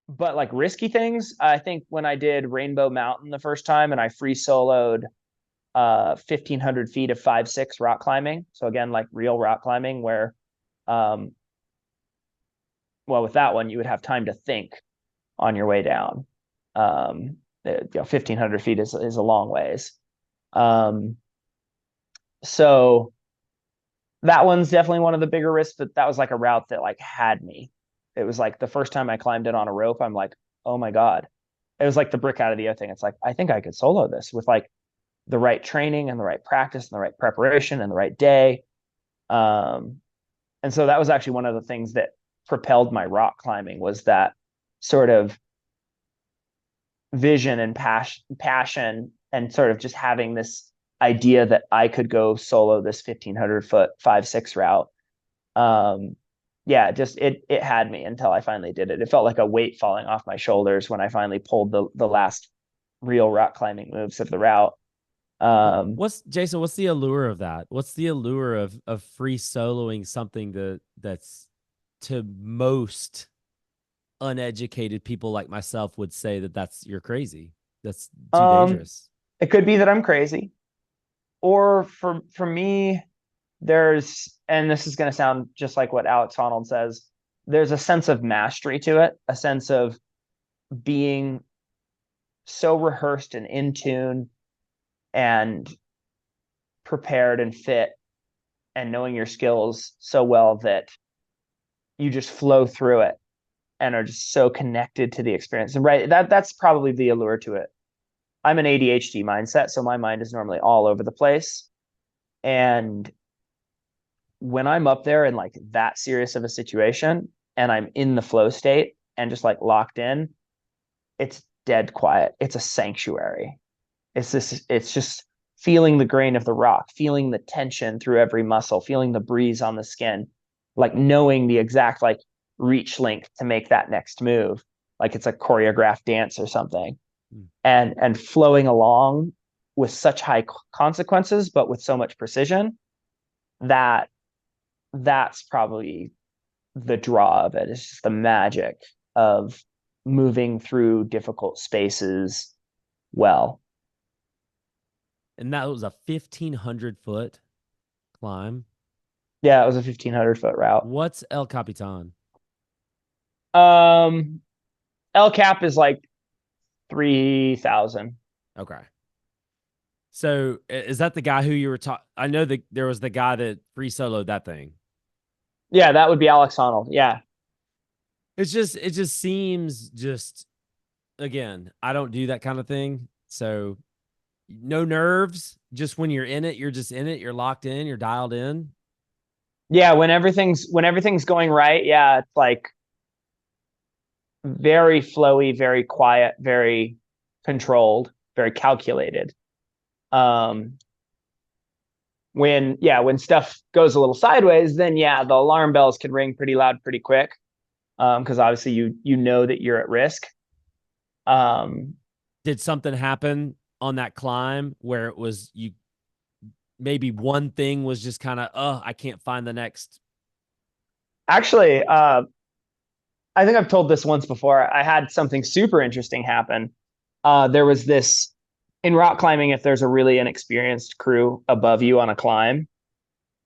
but like risky things, I think when I did Rainbow Mountain the first time and I free soloed 1,500 feet of 5-6 rock climbing. So again, like real rock climbing where, um, well, with that one, you would have time to think on your way down. 1,500 feet is a long ways. Um, so that one's definitely one of the bigger risks, but that was like a route that like had me. It was like the first time I climbed it on a rope, I'm like, oh my God. It was like the brick out of the other thing. It's like, I think I could solo this with like the right training and the right practice and the right preparation and the right day. Um, and so that was actually one of the things that propelled my rock climbing was that sort of vision and passion and sort of just having this idea that I could go solo this 1,500 foot 5-6 route. Um, yeah, just it had me until I finally did it. It felt like a weight falling off my shoulders when I finally pulled the last real rock climbing moves of the route. What's Jason? What's the allure of that? What's the allure of free soloing something that's to most uneducated people like myself would say that's you're crazy. That's too um, dangerous. it could be that I'm crazy, or for me, there's, and this is going to sound just like what Alex Honnold says, there's a sense of mastery to it, a sense of being so rehearsed and in tune and prepared and fit and knowing your skills so well that you just flow through it and are just so connected to the experience. And right, that's probably the allure to it. I'm an ADHD mindset, so my mind is normally all over the place. And when I'm up there in like that serious of a situation and I'm in the flow state and just like locked in, it's dead quiet. It's a sanctuary. It's just feeling the grain of the rock, feeling the tension through every muscle, feeling the breeze on the skin, like knowing the exact like reach length to make that next move, like it's a choreographed dance or something, Mm. and flowing along with such high consequences, but with so much precision that that's probably the draw of it. It's just the magic of moving through difficult spaces well. And that was a 1,500 foot climb. Yeah, it was a 1,500 foot route. What's El Capitan? Um, El Cap is like 3,000. Okay. So is that the guy who you were talking? I know that there was the guy that free soloed that thing. Yeah, that would be Alex Honnold. Yeah. It just seems just again, I don't do that kind of thing. So no nerves. Just when you're in it, you're just in it. You're locked in. You're dialed in. Yeah, when everything's going right, yeah, it's like very flowy, very quiet, very controlled, very calculated. Um, when stuff goes a little sideways, then yeah, the alarm bells can ring pretty loud pretty quick. Because obviously you know that you're at risk. Um, Did something happen on that climb where it was you maybe one thing was just kind of, oh, I can't find the next. Actually, I think I've told this once before. I had something super interesting happen. There was this in rock climbing, if there's a really inexperienced crew above you on a climb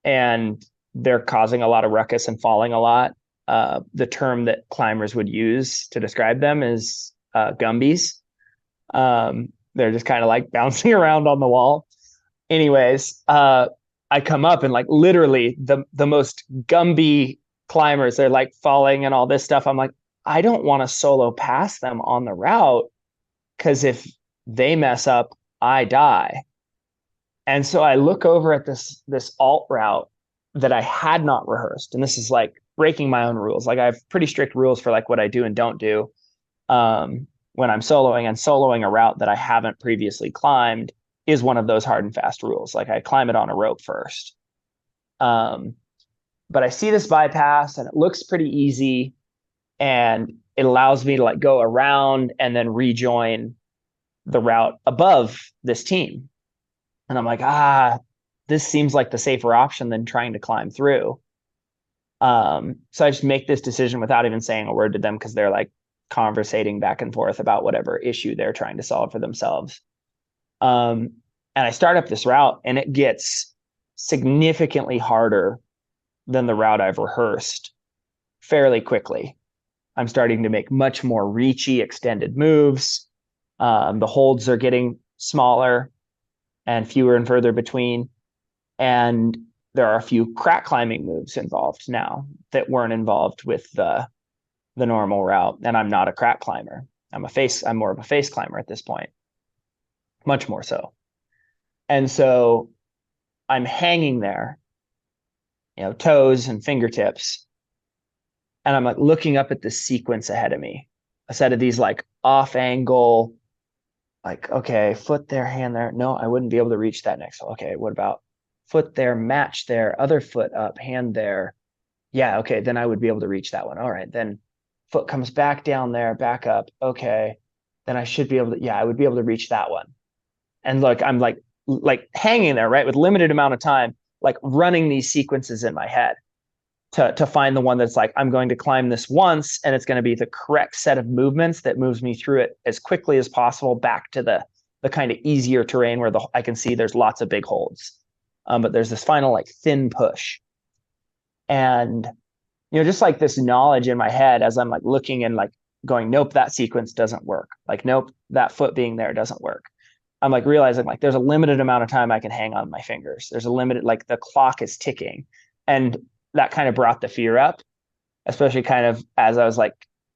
and they're causing a lot of ruckus and falling a lot, the term that climbers would use to describe them is gumbies. They're just kind of like bouncing around on the wall. Anyways, I come up and like literally the most Gumby climbers, they're like falling and all this stuff. I'm like, I don't want to solo past them on the route because if they mess up, I die. And so I look over at this alt route that I had not rehearsed, and this is like breaking my own rules. Like I have pretty strict rules for like what I do and don't do when I'm soloing, and soloing a route that I haven't previously climbed is one of those hard and fast rules. Like I climb it on a rope first. Um, but I see this bypass and it looks pretty easy and it allows me to like go around and then rejoin the route above this team. And I'm like, this seems like the safer option than trying to climb through. So I just make this decision without even saying a word to them because they're like conversating back and forth about whatever issue they're trying to solve for themselves. Um, and I start up this route, and it gets significantly harder than the route I've rehearsed fairly quickly. I'm starting to make much more reachy, extended moves. The holds are getting smaller and fewer and further between. And there are a few crack climbing moves involved now that weren't involved with the normal route. And I'm not a crack climber. I'm more of a face climber at this point, much more so. And so I'm hanging there, toes and fingertips. And I'm like looking up at the sequence ahead of me, a set of these like off angle, like, okay, foot there, hand there. No, I wouldn't be able to reach that next. Okay, what about foot there, match there, other foot up, hand there. Yeah, okay, then I would be able to reach that one. All right, then foot comes back down there, back up. Okay, then I should be able to, yeah, I would be able to reach that one. And look, I'm like hanging there, right, with limited amount of time, like running these sequences in my head to find the one that's like, I'm going to climb this once, and it's going to be the correct set of movements that moves me through it as quickly as possible back to the kind of easier terrain where I can see there's lots of big holds. But there's this final like thin push. And just like this knowledge in my head as I'm like looking and like going, nope, that sequence doesn't work. Like, nope, that foot being there doesn't work. I'm like realizing like there's a limited amount of time I can hang on my fingers. There's a limited, like the clock is ticking. And that kind of brought the fear up, especially kind of as I was like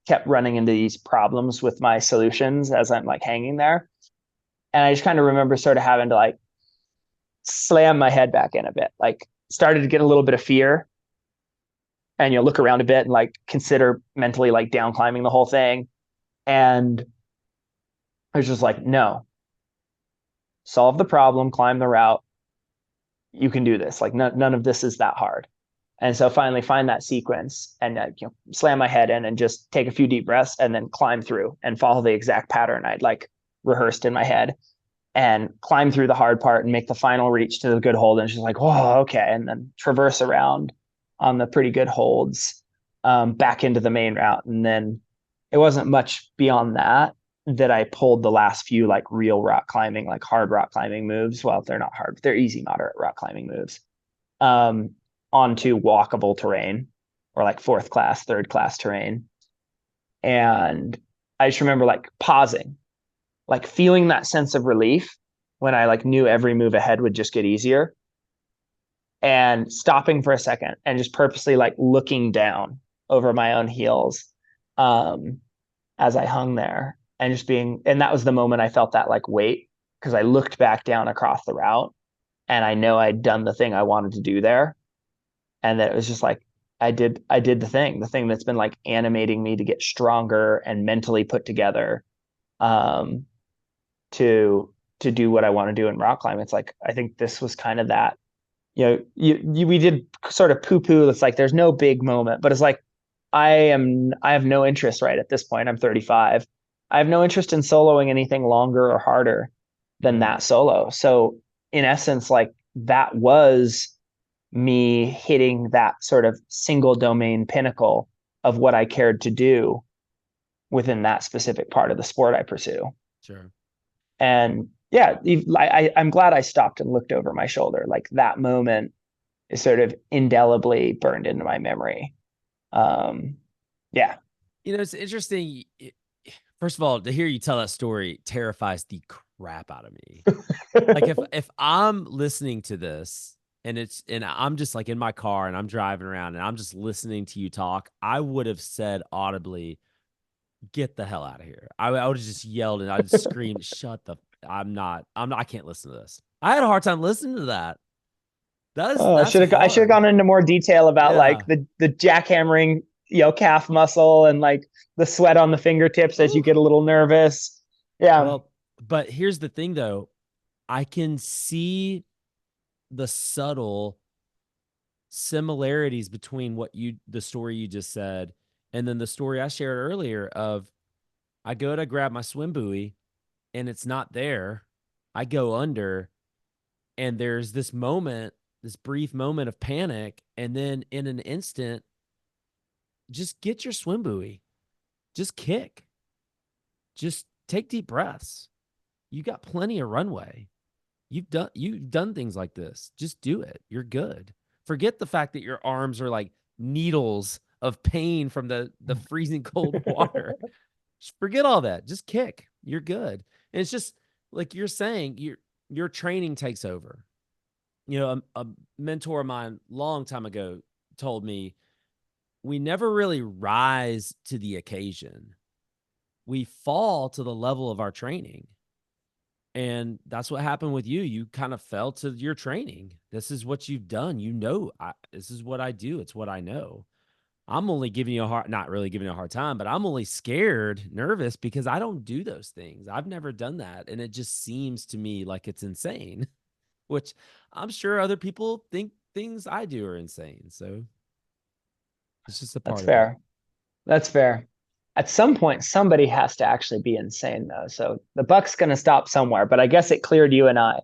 kept running into these problems with my solutions as I'm like hanging there. And I just kind of remember sort of having to like slam my head back in a bit, like started to get a little bit of fear, and look around a bit and like consider mentally like down climbing the whole thing. And I was just like, no, solve the problem, climb the route. You can do this. Like none of this is that hard. And so finally find that sequence and slam my head in and just take a few deep breaths and then climb through and follow the exact pattern I'd like rehearsed in my head, and climb through the hard part and make the final reach to the good hold. And she's like, whoa, okay. And then traverse around on the pretty good holds back into the main route. And then it wasn't much beyond that I pulled the last few like real rock climbing, like hard rock climbing moves. Well, they're not hard, but they're easy, moderate rock climbing moves onto walkable terrain, or like fourth class, third class terrain. And I just remember like pausing, like feeling that sense of relief when I like knew every move ahead would just get easier, and stopping for a second and just purposely like looking down over my own heels as I hung there, and just and that was the moment I felt that like weight, because I looked back down across the route and I know I'd done the thing I wanted to do there. And that it was just like, I did the thing that's been like animating me to get stronger and mentally put together to do what I want to do in rock climb. It's like, I think this was kind of that, we did sort of poo poo. It's like, there's no big moment, but it's like, I have no interest right at this point. I'm 35. I have no interest in soloing anything longer or harder than that solo. So in essence, like that was me hitting that sort of single domain pinnacle of what I cared to do within that specific part of the sport I pursue. Sure. And yeah, I'm glad I stopped and looked over my shoulder. Like that moment is sort of indelibly burned into my memory. Yeah. It's interesting. First of all, to hear you tell that story terrifies the crap out of me. Like if I'm listening to this and I'm just like in my car and I'm driving around and I'm just listening to you talk, I would have said audibly, get the hell out of here. I would have just yelled and I'd scream, shut the, I can't listen to this. I had a hard time listening to that. That's I should have gone into more detail about like the jackhammering, calf muscle and like the sweat on the fingertips as you get a little nervous. Yeah. Well, but here's the thing though. I can see the subtle similarities between the story you just said, and then the story I shared earlier of I go to grab my swim buoy and it's not there. I go under and there's this brief moment of panic. And then in an instant, just get your swim buoy, just kick. just take deep breaths. You got plenty of runway. You've done things like this. Just do it. You're good. Forget the fact that your arms are like needles of pain from the freezing cold water. Just forget all that. Just kick. You're good. And it's just like you're saying, your training takes over. A mentor of mine long time ago told me we never really rise to the occasion. We fall to the level of our training. And that's what happened with you. You kind of fell to your training. This is what you've done. This is what I do. It's what I know. I'm only giving you a hard, not really giving you a hard time, but I'm only scared, nervous because I don't do those things. I've never done that. And it just seems to me like it's insane, which I'm sure other people think things I do are insane. So it's just a That's part of it. fair. That's fair. At some point, somebody has to actually be insane, though. So the buck's going to stop somewhere, but I guess it cleared you and I.